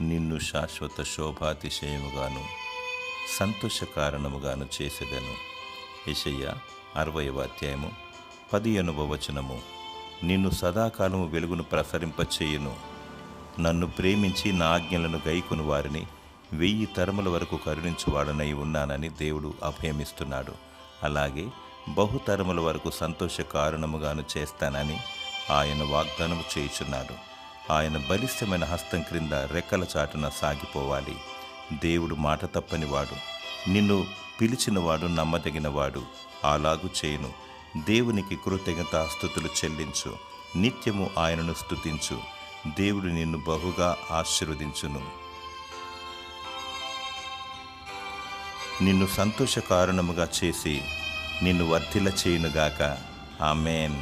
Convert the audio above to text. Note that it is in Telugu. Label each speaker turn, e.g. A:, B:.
A: నిన్ను శాశ్వత శోభాతిశయముగాను సంతోష కారణముగాను చేసేదను. యెషయా 60వ అధ్యాయము 15వ వచనము. నిన్ను సదాకాలము వెలుగును ప్రసరింపచేయును. నన్ను ప్రేమించి నా ఆజ్ఞలను గైకొను వారిని 1000 తరముల వరకు కరుణించువాడనై ఉన్నానని దేవుడు అభయమిస్తున్నాడు. అలాగే బహుతరముల వరకు సంతోష కారణముగాను చేస్తానని ఆయన వాగ్దానము చేయుచున్నాడు. ఆయన బలిష్టమైన హస్తం క్రింద రెక్కల చాటున సాగిపోవాలి. దేవుడు మాట తప్పనివాడు. నిన్ను పిలిచినవాడు నమ్మదగినవాడు. అలాగు చేయును. దేవునికి కృతజ్ఞతాస్తుతులు చెల్లించు. నిత్యము ఆయనను స్తుతించు. దేవుడు నిన్ను బహుగా ఆశీర్వదించును. నిన్ను సంతోష కారణముగా చేసి నిన్ను వర్ధిల్ల చేయునుగాక. ఆమేన్.